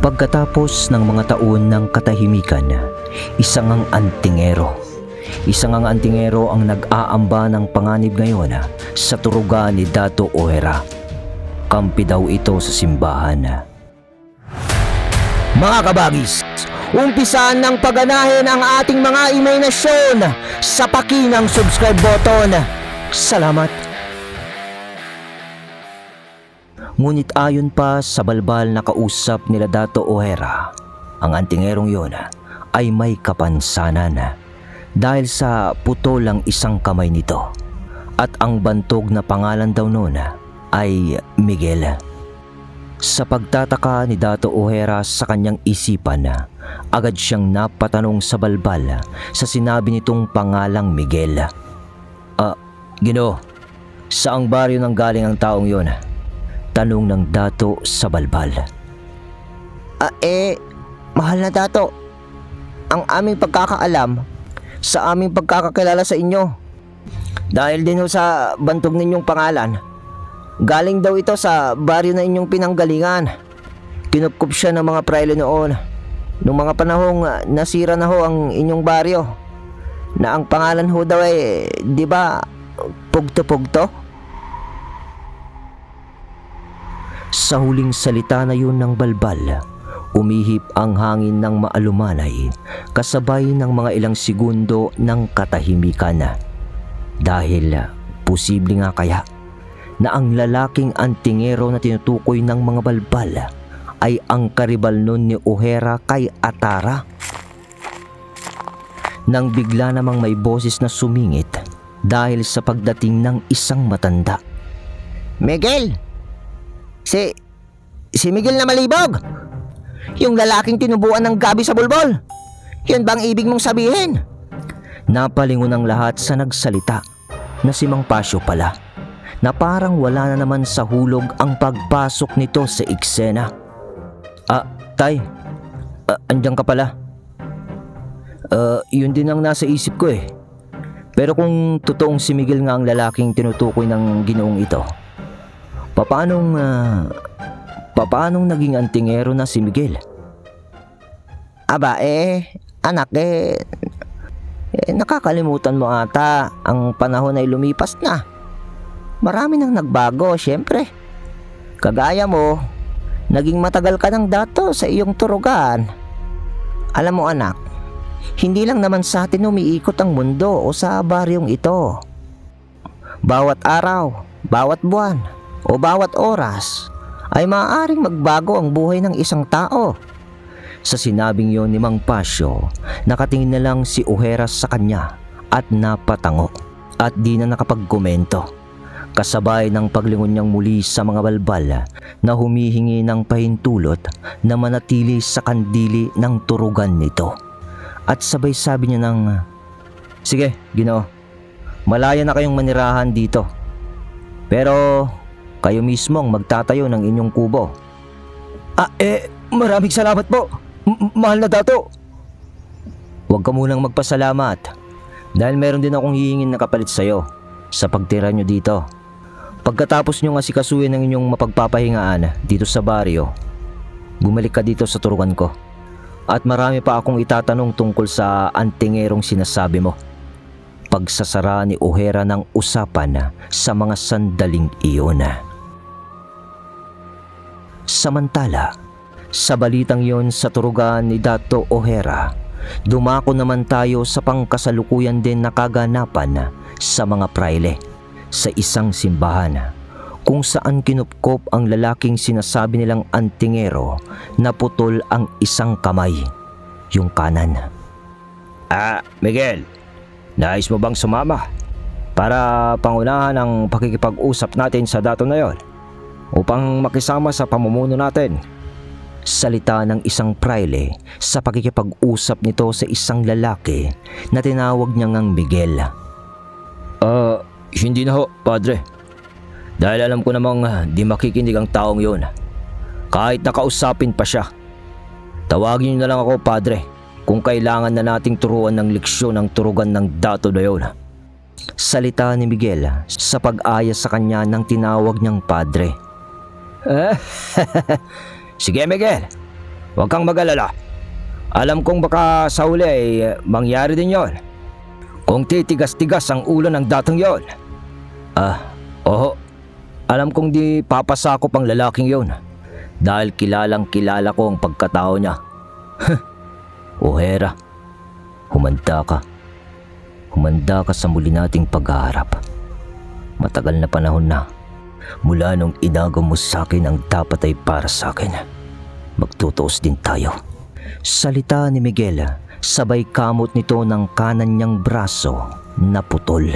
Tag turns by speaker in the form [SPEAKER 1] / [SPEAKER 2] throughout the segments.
[SPEAKER 1] Pagkatapos ng mga taon ng katahimikan, isang ang antingero. Isang ang antingero ang nag-aamba ng panganib ngayon sa turugan ni Dato Ohera. Kampi daw ito sa simbahan. Mga kabagis, umpisaan ng pagganahin ang ating mga imahinasyon sa pakinang subscribe button. Salamat! Ngunit ayon pa sa balbal na kausap nila Dato Ohera, ang antingerong yon ay may kapansanan dahil sa putol ang isang kamay nito at ang bantog na pangalan daw noon ay Miguel. Sa pagtataka ni Dato Ohera sa kanyang isipan, agad siyang napatanong sa balbal sa sinabi nitong pangalang Miguel. Ginoo, saang baryo nang galing ang taong yon? Tanong ng Dato sa balbal. Mahal na Dato, ang aming pagkakaalam sa aming pagkakakilala sa inyo, dahil din sa bantog ninyong pangalan, galing daw ito sa baryo na inyong pinanggalingan. Kinupkup siya ng mga praile noon, nung mga panahong nasira na ho ang inyong baryo, na ang pangalan ho daw ay, di ba, Pugto-Pugto? Sa huling salita na yun ng balbal, umihip ang hangin ng maalumanay kasabay ng mga ilang segundo ng katahimikan. Dahil posible nga kaya na ang lalaking antingero na tinutukoy ng mga balbal ay ang karibal nun ni Ohera kay Atara. Nang bigla namang may boses na sumingit dahil sa pagdating ng isang matanda. Miguel! Si Miguel na malibog! Yung lalaking tinubuan ng gabi sa bulbol! Yun bang ibig mong sabihin? Napalingon ang lahat sa nagsalita na si Mang Pasyo pala, na parang wala na naman sa hulog ang pagpasok nito sa eksena. Tay, andyan ka pala. Yun din ang nasa isip ko eh. Pero kung totoong si Miguel nga ang lalaking tinutukoy ng ginoong ito, paanong naging antingero na si Miguel? Anak, nakakalimutan mo ata ang panahon ay lumipas na. Marami nang nagbago, syempre. Kagaya mo, naging matagal ka ng dato sa iyong turugan. Alam mo anak, hindi lang naman sa atin umiikot ang mundo o sa baryong ito. Bawat araw, bawat buwan, o bawat oras ay maaaring magbago ang buhay ng isang tao. Sa sinabing yon ni Mang Pasyo, nakatingin na lang si Ohera sa kanya at napatango at di na nakapagkomento. Kasabay ng paglingon niyang muli sa mga balbal na humihingi ng pahintulot na manatili sa kandili ng turugan nito. At sabay sabi niya ng, sige, Ginoo, malaya na kayong manirahan dito. Pero kayo mismo ang magtatayo ng inyong kubo. Maraming salamat po, mahal na Dato. Huwag ka munang magpasalamat, dahil meron din akong hihingin na kapalit sa'yo sa pagtira nyo dito. Pagkatapos nyo asikasuhin ng inyong mapagpapahingaan dito sa baryo, bumalik ka dito sa turugan ko. At marami pa akong itatanong tungkol sa antingerong sinasabi mo. Pagsasara ni Ohera ng usapan sa mga sandaling iyon. Samantala, sa balitang yon sa turugan ni Dato Ohera, dumako naman tayo sa pangkasalukuyan din na kaganapan sa mga praile sa isang simbahan, kung saan kinupkop ang lalaking sinasabi nilang antingero na putol ang isang kamay, yung kanan. Miguel, nais mo bang sumama para pangunahan ang pakikipag-usap natin sa dato na yon upang makisama sa pamumuno natin? Salita ng isang praile sa pakikipag-usap nito sa isang lalaki na tinawag niya ngang Miguel. Hindi na ho, Padre. Dahil alam ko namang di makikinig ang taong yon, kahit nakausapin pa siya. Tawagin niyo na lang ako, Padre, kung kailangan na nating turuan ng leksyon ng turugan ng dato na yon. Salita ni Miguel sa pag-aya sa kanya ng tinawag niyang Padre. Sige Miguel,
[SPEAKER 2] Huwag kang mag-alala. Alam kong baka sa huli ay mangyari din yon. Kung titigas-tigas ang ulo ng datang yon. Oo. Alam kong di papasakop ang lalaking yon. Dahil kilalang kilala ko ang pagkatao niya. O'Hara, humanda ka. Humanda ka sa muli nating paghaharap. Matagal na panahon na. Mula nung inagaw mo sa akin ang dapat ay para sa akin. Magtutuos din tayo. Salita ni Miguel, sabay kamot nito ng kanan niyang braso na putol.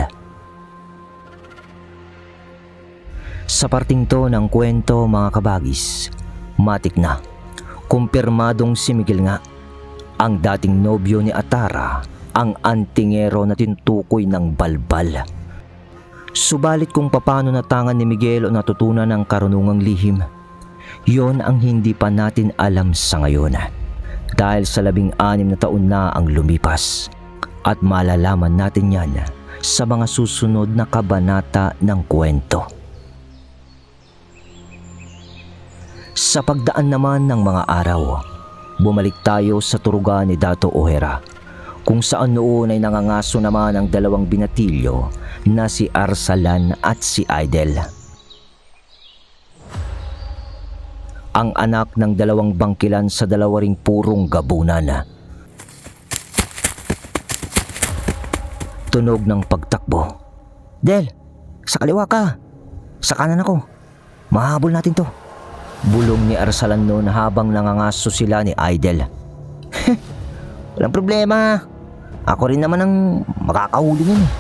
[SPEAKER 2] Sa parting to ng kwento mga kabagis, matik na, kumpirmadong si Miguel nga, ang dating nobyo ni Atara, ang antingero na tinutukoy ng balbal. Subalit kung paano natangan ni Miguel o natutunan ng karunungang lihim, yon ang hindi pa natin alam sa ngayon. Dahil sa 16 na taon na ang lumipas at malalaman natin yan sa mga susunod na kabanata ng kwento. Sa pagdaan naman ng mga araw, bumalik tayo sa turugan ni Dato' O'Hara, kung saan noon ay nangangaso naman ang 2 binatilyo na si Arsalan at si Aidel. Ang anak ng 2 bangkilan sa 2 ring purong gabunan. Tunog ng pagtakbo. Del, sa kaliwa ka. Sa kanan ako. Mahabol natin to. Bulong ni Arsalan noon habang nangangaso sila ni Aidel. Walang problema. Ako rin naman ang makakahuli nun eh.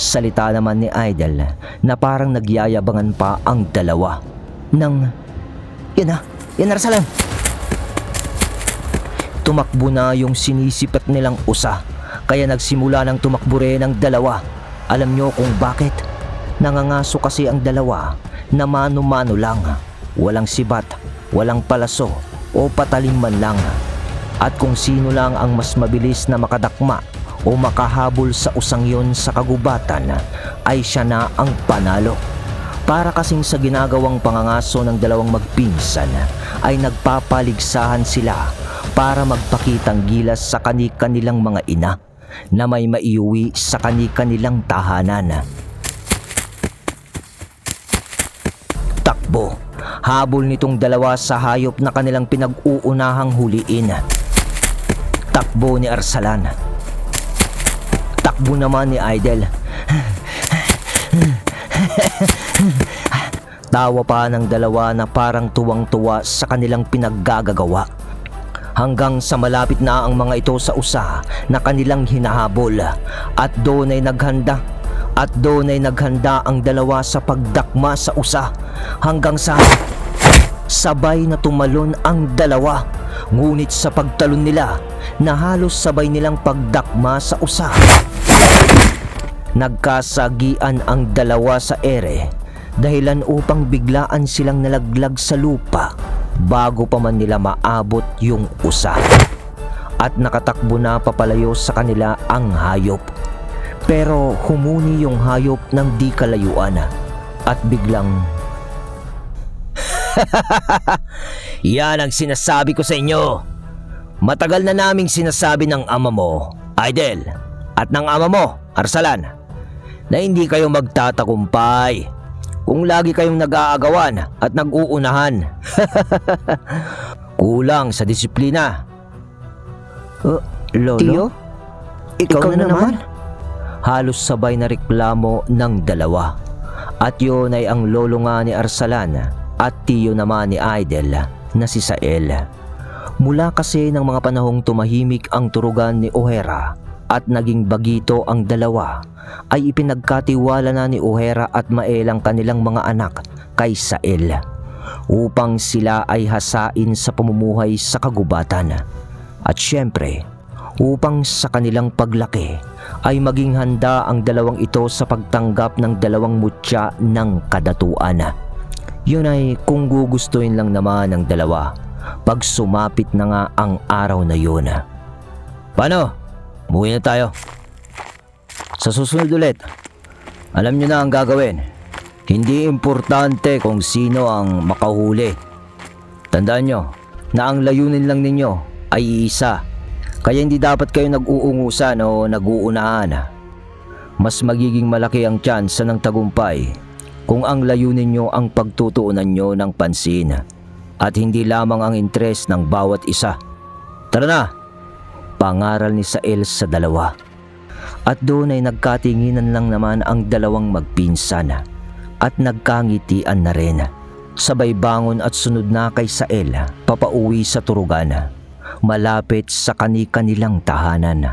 [SPEAKER 2] Salita naman ni Aidel na parang nagyayabangan pa ang dalawa. Yan Arsalan. Tumakbo na yung sinisipat nilang usa, kaya nagsimula ng tumakbo rin ang dalawa. Alam nyo kung bakit? Nangangaso kasi ang dalawa na mano-mano lang. Walang sibat, walang palaso o patalim man lang. At kung sino lang ang mas mabilis na makadakma o makahabol sa usang yon sa kagubatan, ay siya na ang panalo. Para kasing sa ginagawang pangangaso ng 2 magpinsan ay nagpapaligsahan sila para magpakitang gilas sa kani-kanilang mga ina na may maiuwi sa kani-kanilang tahanan. Takbo, habol nitong 2 sa hayop na kanilang pinag-uunahang huliin. Takbo ni Arsalan. Takbo naman ni Aidel. Tawa pa ng 2 na parang tuwang-tuwa sa kanilang pinaggagawa. Hanggang sa malapit na ang mga ito sa usa na kanilang hinahabol at doon ay naghanda ang 2 sa pagdakma sa usa hanggang sa sabay na tumalon ang 2. Ngunit sa pagtalon nila na halos sabay nilang pagdakma sa usa, nagkasagian ang 2 sa ere, dahilan upang biglaan silang nalaglag sa lupa bago pa man nila maabot yung usa. At nakatakbo na papalayo sa kanila ang hayop. Pero humuni yung hayop ng di kalayuan at biglang yan ang sinasabi ko sa inyo. Matagal na naming sinasabi ng ama mo, Aidel, at ng ama mo, Arsalan, na hindi kayo magtatagumpay kung lagi kayong nag-aagawan at nag-uunahan. Kulang sa disiplina. Lolo?
[SPEAKER 1] Tiyo? Ikaw na naman?
[SPEAKER 2] Halos sabay na reklamo ng 2. At yun ay ang lolo nga ni Arsalan at tiyo naman ni Aidel na si Sael. Mula kasi ng mga panahong tumahimik ang turugan ni O'Hara at naging bagito ang 2, ay ipinagkatiwala na ni O'Hara at Mael ang kanilang mga anak kay Sael upang sila ay hasain sa pamumuhay sa kagubatan. At syempre, upang sa kanilang paglaki ay maging handa ang 2 ito sa pagtanggap ng 2 mutya ng kadatuan. Yun ay kung gugustuhin lang naman ng 2 pag sumapit na nga ang araw na yun. Paano? Umuwi na tayo. Sa susunod ulit, alam nyo na ang gagawin. Hindi importante kung sino ang makahuli. Tandaan nyo, na ang layunin lang ninyo ay iisa. Kaya hindi dapat kayo nag-uungusan o nag-uunahan. Mas magiging malaki ang tsansa ng tagumpay kung ang layunin nyo ang pagtutuunan nyo ng pansin at hindi lamang ang interes ng bawat isa. Tara na! Pangaral ni Sael sa dalawa. At doon ay nagkatinginan lang naman ang dalawang magpinsan at nagkangitian na rin. Sabay bangon at sunod na kay Sael papauwi sa turugan, malapit sa kani-kanilang tahanan.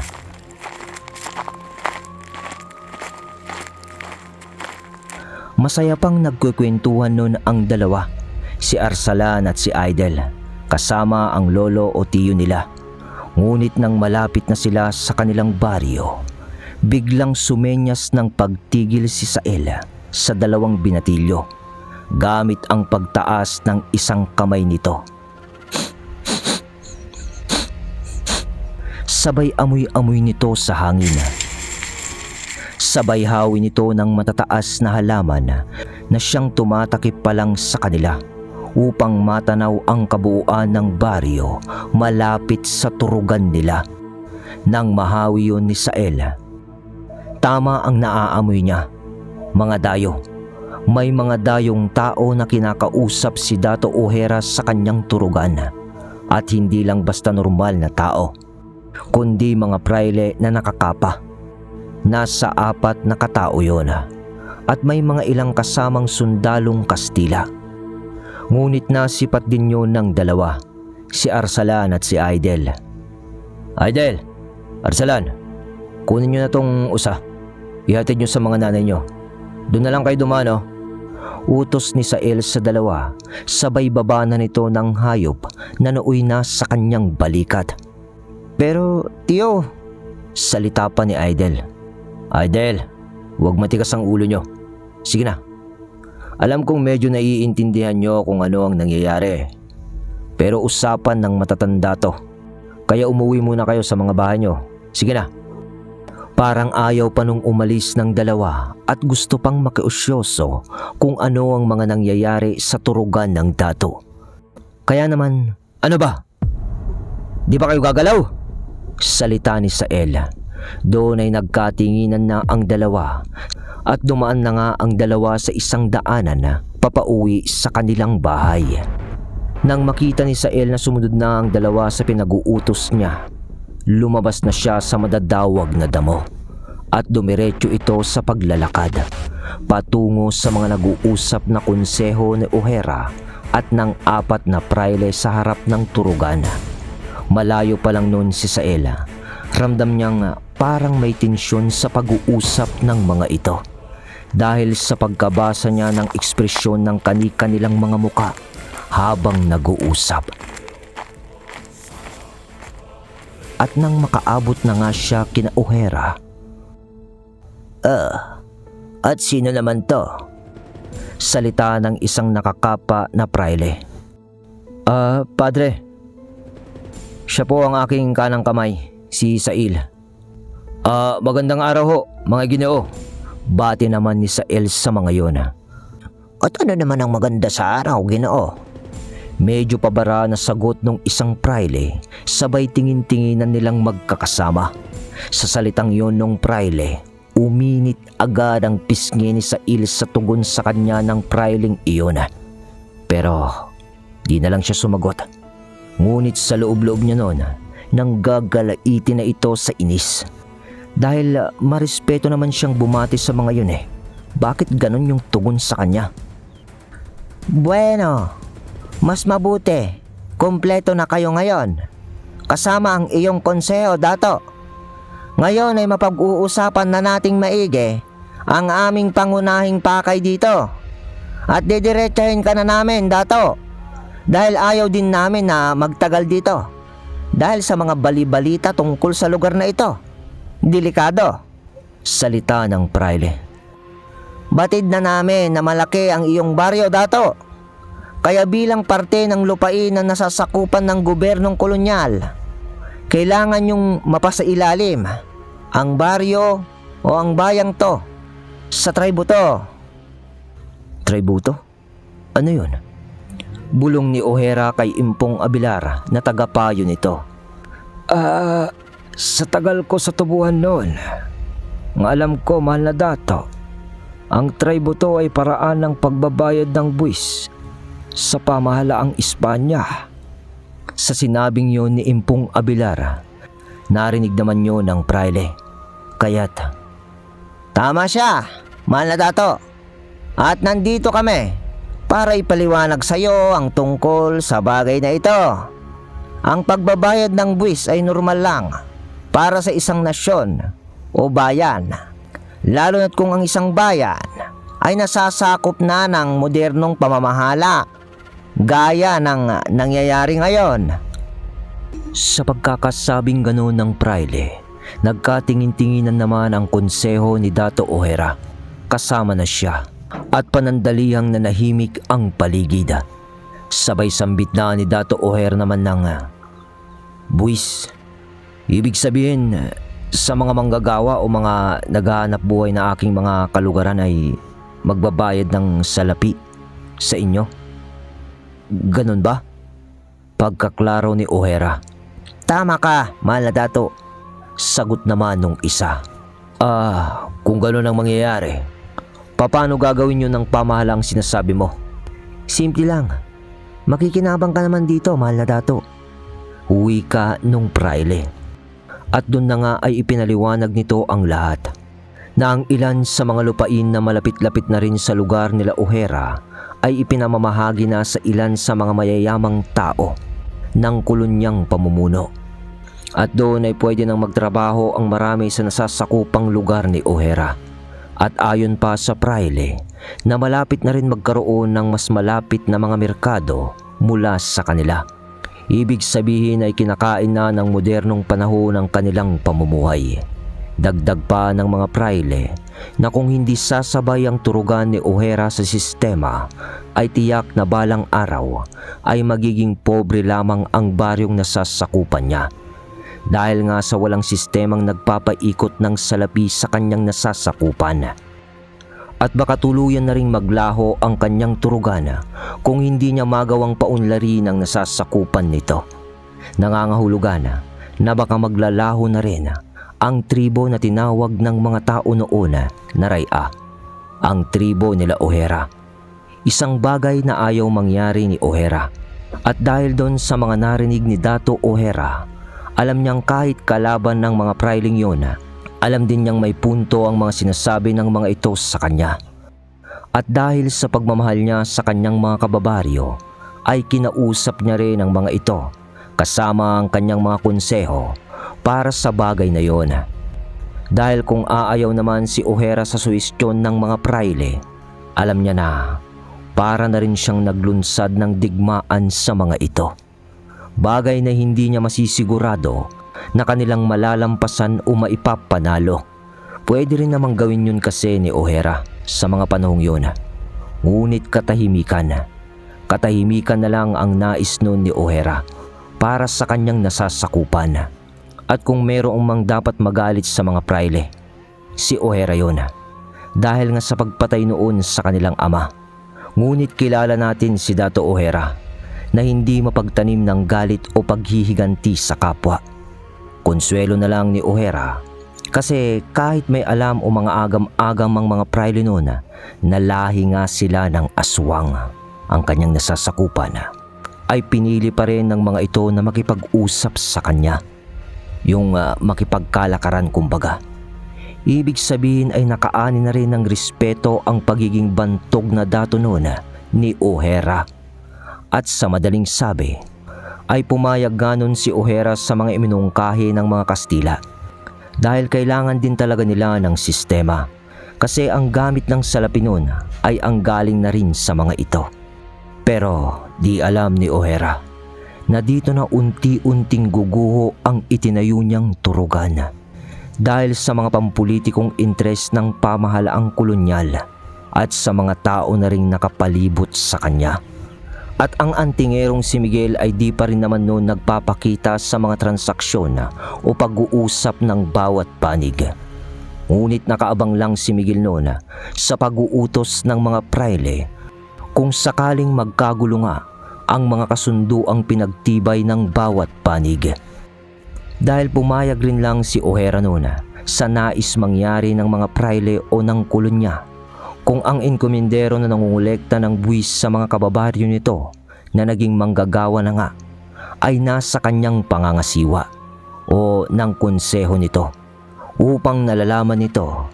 [SPEAKER 2] Masaya pang nagkukwentuhan nun ang dalawa, si Arsalan at si Idel, kasama ang lolo o tiyo nila. Ngunit nang malapit na sila sa kanilang baryo, biglang sumenyas ng pagtigil si Sael sa dalawang binatilyo gamit ang pagtaas ng isang kamay nito. Sabay amoy-amoy nito sa hangin. Sabay hawi nito ng matataas na halaman na siyang tumatakip pa lang sa kanila upang matanaw ang kabuuan ng baryo malapit sa turugan nila. Nang mahawi yun ni Sael, tama ang naaamoy niya. Mga dayo. May mga dayong tao na kinakausap si Dato Ojera sa kanyang turugan. At hindi lang basta normal na tao, kundi mga praile na nakakapa. Nasa 4 na katao yun. At may mga ilang kasamang sundalong Kastila. Ngunit nasipat din yun ng dalawa, si Arsalan at si Idel. Idel, Arsalan, kunin nyo na tong usa. Ihatid nyo sa mga nanay nyo. Doon na lang kayo dumano. Utos ni Sael sa dalawa, sabay baba na nito ng hayop na nauwi na sa kanyang balikat. Pero tiyo, salita pa ni Idel. Idel, huwag matigas ang ulo nyo. Sige na. Alam kong medyo naiintindihan nyo kung ano ang nangyayari. Pero usapan ng matatanda to. Kaya umuwi muna kayo sa mga bahay nyo. Sige na. Parang ayaw pa nung umalis ng dalawa at gusto pang makiusyoso kung ano ang mga nangyayari sa turugan ng dato. Kaya naman, ano ba? Di ba kayo gagalaw? Salita ni Sael. Doon ay nagkatinginan na ang dalawa at dumaan na nga ang dalawa sa isang daanan na papauwi sa kanilang bahay. Nang makita ni Sael na sumunod na ang dalawa sa pinag-uutos niya, lumabas na siya sa madadawag na damo at dumiretso ito sa paglalakad patungo sa mga nag-uusap na konseho ni Ojera at ng 4 na praile sa harap ng turugan. Malayo pa lang noon si Sael, ramdam niyang parang may tensyon sa pag-uusap ng mga ito dahil sa pagkabasa niya ng ekspresyon ng kani-kanilang mga muka habang nag-uusap. At nang makaabot na nga siya kina Ojera. At sino naman to? Salita ng isang nakakapa na praile. Padre. Siya po ang aking kanang kamay, si Sael. Magandang araw ho, mga Ginoo. Bati naman ni Sael sa mga yon. At ano naman ang maganda sa araw, Ginoo? Medyo pabara na sagot ng isang praile, sabay tingin-tinginan nilang magkakasama. Sa salitang yon ng praile, uminit agad ang pisngi ni Sael sa tugon sa kanya ng prailing iyon. Pero di na lang siya sumagot. Ngunit sa loob-loob niya noon, nang gagalaitin na ito sa inis. Dahil marespeto naman siyang bumati sa mga yun . Bakit ganun yung tugon sa kanya? Bueno, mas mabuti. Kompleto na kayo ngayon. Kasama ang iyong konseho, Dato. Ngayon ay mapag-uusapan na nating maigi ang aming pangunahing pakay dito. At didiretsahin ka na namin, Dato. Dahil ayaw din namin na magtagal dito. Dahil sa mga bali-balita tungkol sa lugar na ito. Delikado. Salita ng praile. Batid na namin na malaki ang iyong baryo, Dato. Kaya bilang parte ng lupain na nasasakupan ng gobernong kolonyal, kailangan yung mapasailalim ang baryo o ang bayang to sa tributo. Tributo? Ano yun? Bulong ni O'Hara kay Impong Abilar na tagapayo nito. Sa tagal ko sa tubuhan noon, ang alam ko, mahal na dato, ang tribo to ay paraan ng pagbabayad ng buwis sa pamahalaang Espanya. Sa sinabing yon ni Impong Abilar, narinig naman yun ng praile. Kaya't,
[SPEAKER 1] Tama siya, mahal na dato. At nandito kami para ipaliwanag sa iyo ang tungkol sa bagay na ito. Ang pagbabayad ng buwis ay normal lang para sa isang nasyon o bayan. Lalo na't kung ang isang bayan ay nasasakop na ng modernong pamamahala gaya ng nangyayari ngayon.
[SPEAKER 2] sa pagkakasabing ganoon ng praile, nagkatingin-tinginan naman ang konseho ni Dato O'Hara. Kasama na siya at panandalihang nanahimik ang paligid. Sabay sambit na ni Dato O'Hara naman ng buwis. Ibig sabihin, sa mga manggagawa o mga naghahanap buhay na aking mga kalugaran ay magbabayad ng salapi sa inyo. Ganon ba? Pagkaklaro ni O'Hara.
[SPEAKER 1] Tama ka, mahal na dato.
[SPEAKER 2] Sagot naman nung isa. Kung ganon ang mangyayari, paano gagawin nyo ng pamahalang sinasabi mo?
[SPEAKER 1] Simple lang. Makikinabang ka naman dito, mahal na dato.
[SPEAKER 2] Uwi ka nung praile. At doon na nga ay ipinaliwanag nito ang lahat, na ang ilan sa mga lupain na malapit-lapit na rin sa lugar nila O'Hara ay ipinamamahagi na sa ilan sa mga mayayamang tao ng kolonyang pamumuno. At doon ay pwede nang magtrabaho ang marami sa nasasakupang lugar ni O'Hara. At ayon pa sa praile, na malapit na rin magkaroon ng mas malapit na mga merkado mula sa kanila. Ibig sabihin ay kinakain na ng modernong panahon ang kanilang pamumuhay. Dagdag pa ng mga praile na kung hindi sasabay ang turugan ni O'Hara sa sistema, ay tiyak na balang araw ay magiging pobre lamang ang baryong nasasakupan niya. Dahil nga sa walang sistemang nagpapaikot ng salapi sa kanyang nasasakupan. At baka tuluyan na ring maglaho ang kanyang turugan kung hindi niya magawang paunlari ng nasasakupan nito. Nangangahulugan na baka maglalaho na rin ang tribo na tinawag ng mga tao noon na Raya, ang tribo nila O'Hara. Isang bagay na ayaw mangyari ni O'Hara. At dahil doon sa mga narinig ni Dato O'Hara, alam niyang kahit kalaban ng mga prailing yon, alam din niyang may punto ang mga sinasabi ng mga ito sa kanya. At dahil sa pagmamahal niya sa kanyang mga kababaryo, ay kinausap niya rin ang mga ito kasama ang kanyang mga konseho para sa bagay na yon. Dahil kung aayaw naman si O'Hara sa suwestyon ng mga praile, alam niya na para na rin siyang naglunsad ng digmaan sa mga ito. Bagay na hindi niya masisigurado na kanilang malalampasan o maipapanalo. Pwede rin namang gawin yun kasi ni O'Hara sa mga panahong yun. Ngunit katahimikan. Katahimikan na lang ang nais nun ni O'Hara para sa kanyang nasasakupan. At kung mayroong mang dapat magalit sa mga praile, si O'Hara yun. Dahil nga sa pagpatay noon sa kanilang ama. Ngunit kilala natin si Dato O'Hara na hindi mapagtanim ng galit o paghihiganti sa kapwa. Konsuelo na lang ni O'Hara kasi kahit may alam o mga agam-agam ang mga praile noon na lahi nga sila ng aswang ang kanyang nasasakupan, ay pinili pa rin ng mga ito na makipag-usap sa kanya. Yung makipagkalakaran kumbaga. Ibig sabihin ay nakaani na rin ng respeto ang pagiging bantog na dato noon ni O'Hara. At sa madaling sabi, ay pumayag ganon si O'Hara sa mga iminungkahi ng mga Kastila. Dahil kailangan din talaga nila ng sistema. Kasi ang gamit ng salapi noon ay ang galing na rin sa mga ito. Pero di alam ni O'Hara na dito na unti-unting guguho ang itinayo niyang turugan. Dahil sa mga pampulitikong interes ng pamahalaang kolonyal at sa mga tao na ring nakapalibot sa kanya. At ang antingerong si Miguel ay di pa rin naman noon nagpapakita sa mga transaksyon o pag-uusap ng bawat panig. Ngunit nakaabang lang si Miguel noon sa pag-uutos ng mga praile kung sakaling magkagulo nga ang mga kasunduang pinagtibay ng bawat panig. Dahil pumayag rin lang si O'Hara noon sa nais mangyari ng mga praile o ng kolonya, kung ang enkomendero na nangungulekta ng buwis sa mga kababaryo nito na naging manggagawa na nga ay nasa kanyang pangangasiwa o ng konseho nito, upang nalalaman nito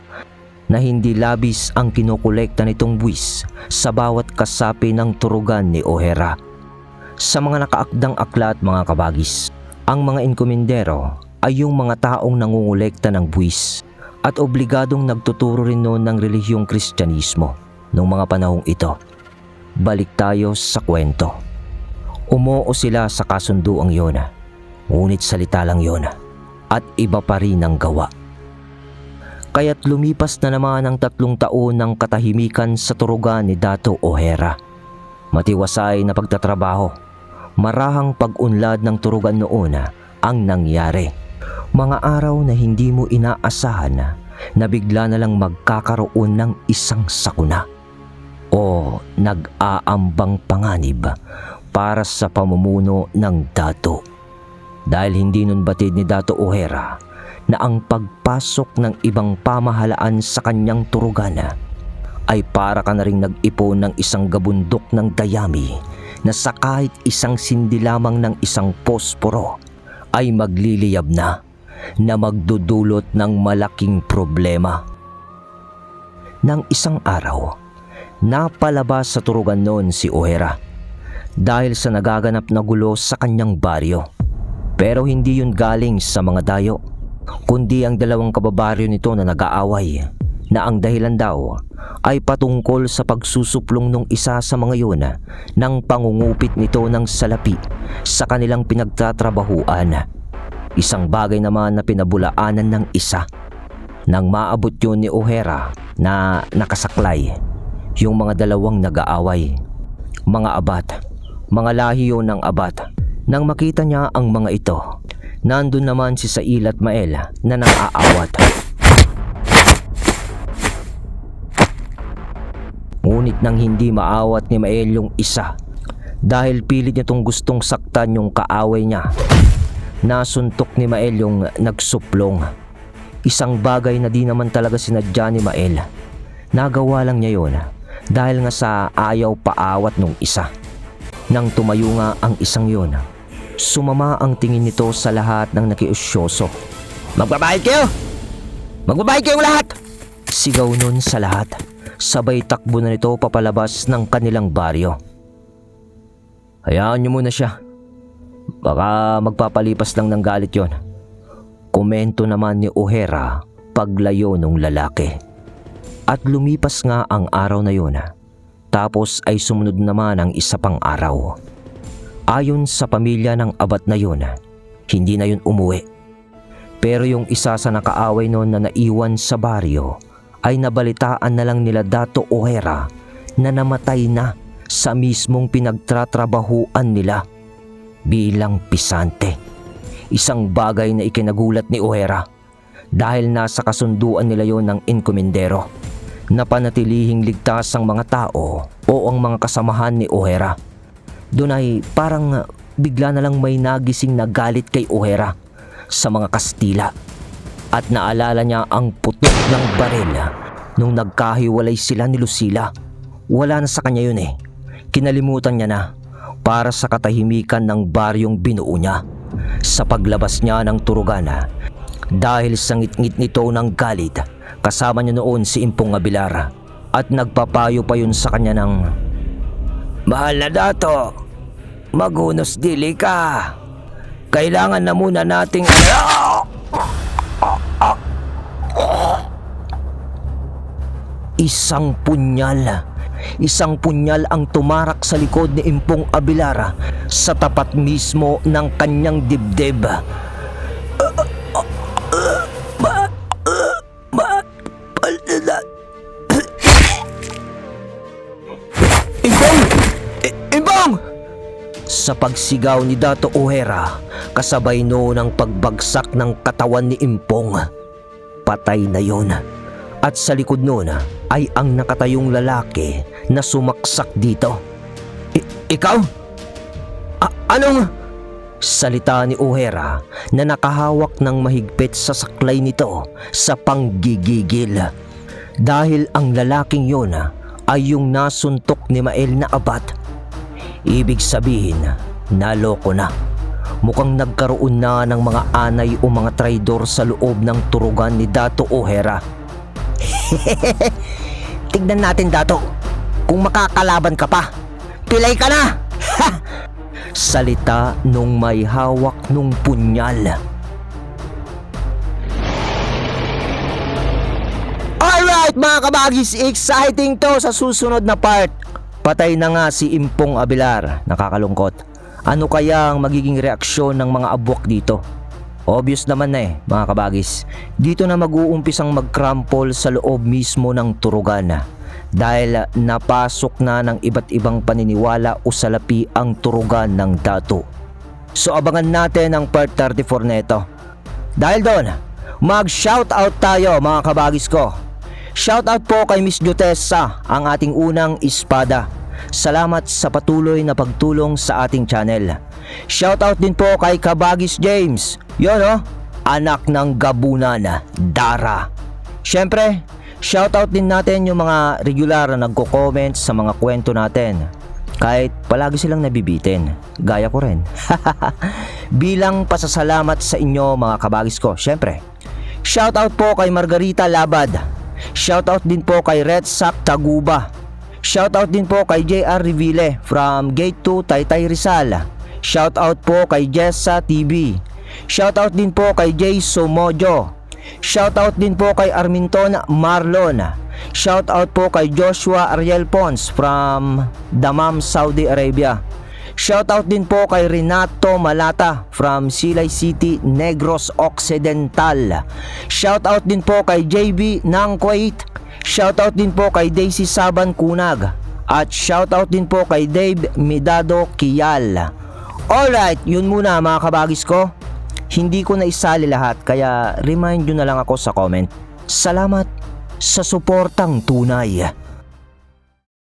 [SPEAKER 2] na hindi labis ang kinukolekta nitong buwis sa bawat kasapi ng turugan ni O'Hara. Sa mga nakaakdang aklat, mga kabagis, ang mga enkomendero ay yung mga taong nangungulekta ng buwis at obligadong nagtuturo rin noon ng relihiyong Kristyanismo noong mga panahong ito. Balik tayo sa kwento. Umoo sila sa kasunduang yon, ngunit salita lang yon at iba pa rin ang gawa. Kaya't lumipas na naman ang 3 taon ng katahimikan sa turugan ni Dato' O'Hara. Matiwasay na pagtatrabaho, marahang pag-unlad ng turugan noon ang nangyari. Mga araw na hindi mo inaasahan na bigla na lang magkakaroon ng isang sakuna o nag-aambang panganib para sa pamumuno ng dato. Dahil hindi nun batid ni Dato' O'Hara na ang pagpasok ng ibang pamahalaan sa kanyang turugan ay para ka na ring nag-ipon ng isang gabundok ng dayami na sa kahit isang sindi lamang ng isang posporo ay magliliyab na magdudulot ng malaking problema. Nang isang araw, napalabas sa turugan noon si O'Hara dahil sa nagaganap na gulo sa kanyang baryo. Pero hindi yun galing sa mga dayo, kundi ang 2 kababaryo nito na nag-aaway, na ang dahilan daw ay patungkol sa pagsusuplong nung isa sa mga yun ng pangungupit nito ng salapi sa kanilang pinagtatrabahuan. Isang bagay naman na pinabulaanan ng isa. Nang maabot yun ni O'Hara na nakasaklay yung mga 2 nag-aaway, mga abat, mga lahi yun ng abat. Nang makita niya ang mga ito, nandun naman si Sail at Mael na nang-aawat. Ngunit nang hindi maawat ni Mael yung isa, dahil pilit niya tong gustong saktan yung kaaway niya, nasuntok ni Mael yung nagsuplong. Isang bagay na di naman talaga sinadya ni Mael. Nagawa lang niya yun dahil nga sa ayaw paawat nung isa. Nang tumayo nga ang isang yun, sumama ang tingin nito sa lahat ng nakiusyoso. "Magbabayad kayo! Magbabayad kayong lahat!" Sigaw nun sa lahat. Sabay takbo na nito papalabas ng kanilang baryo. "Hayaan niyo muna siya. Baka magpapalipas lang ng galit yon," komento naman ni O'Hara paglayo ng lalaki. At lumipas nga ang araw na yun. Tapos ay sumunod naman ang isa pang araw. Ayon sa pamilya ng abat na yun, hindi na yun umuwi. Pero yung isa sa nakaaway noon na naiwan sa baryo ay nabalitaan na lang nila Dato' O'Hara na namatay na sa mismong pinagtatrabahuan nila bilang pisante. Isang bagay na ikinagulat ni O'Hara dahil nasa kasunduan nila yon ng enkomendero na panatilihing ligtas ang mga tao o ang mga kasamahan ni O'Hara. Doon ay parang bigla na lang may nagising na galit kay O'Hara sa mga Kastila at naalala niya ang putok ng baril nung nagkahiwalay sila ni Lucila. Wala na sa kanya yun eh. Kinalimutan niya na para sa katahimikan ng baryong binuo niya sa paglabas niya ng turugan. Dahil sa ngit-ngit nito ng galit, kasama niya noon si Impong Abilar at nagpapayo pa yun sa kanya ng, "Mahal na Dato, magunos dili ka. Kailangan na muna nating..." Isang punyal ang tumarak sa likod ni Impong Abilar sa tapat mismo ng kanyang dibdib. "Impong! Impong!" Sa pagsigaw ni Dato' O'Hara, kasabay noon ang pagbagsak ng katawan ni Impong. Patay na yon. At sa likod noon ay ang nakatayong lalaki na sumaksak dito. Ikaw? Anong? Salita ni O'Hara na nakahawak ng mahigpit sa saklay nito sa panggigigil. Dahil ang lalaking yun ay yung nasuntok ni Mael na abat. Ibig sabihin, naloko na. Mukhang nagkaroon na ng mga anay o mga traidor sa loob ng turugan ni Dato O'Hara.
[SPEAKER 1] Tignan natin, Dato. Kung makakalaban ka pa, pilay ka na!
[SPEAKER 2] Salita nung may hawak nung punyal.
[SPEAKER 1] Alright mga kabagis, exciting to sa susunod na part.
[SPEAKER 2] Patay na nga si Impong Abilar. Nakakalungkot. Ano kaya ang magiging reaksyon ng mga abwak dito? Obvious naman na mga kabagis. Dito na mag-uumpisang magkrampol sa loob mismo ng turugan. Dahil napasok na ng iba't ibang paniniwala o salapi ang turugan ng Dato. So abangan natin ang part 34 nito. Dahil doon, mag-shoutout tayo mga kabagis ko. Shoutout po kay Miss Jutessa, ang ating unang espada. Salamat sa patuloy na pagtulong sa ating channel. Shoutout din po kay Kabagis James. Yun anak ng gabunan, Dara. Syempre, shoutout din natin yung mga regular na nagko-comment sa mga kwento natin. Kahit palagi silang nabibitin. Gaya ko rin. Bilang pasasalamat sa inyo mga kabagis ko, syempre. Shoutout po kay Margarita Labad. Shoutout din po kay Red Sack Taguba. Shoutout din po kay JR Reville from Gate 2 Taytay Rizal. Shoutout po kay Jessa TV. Shoutout din po kay Jay Somojo. Shoutout din po kay Arminton Marlon. Shoutout po kay Joshua Ariel Pons from Dammam, Saudi Arabia. Shoutout din po kay Renato Malata from Silay City, Negros Occidental. Shoutout din po kay JB ng Kuwait. Shoutout din po kay Daisy Saban Kunag. At shoutout din po kay Dave Midado Kiyal. Alright, yun muna mga kabagis ko. Hindi ko na isali lahat kaya remind nyo na lang ako sa comment. Salamat sa suportang tunay.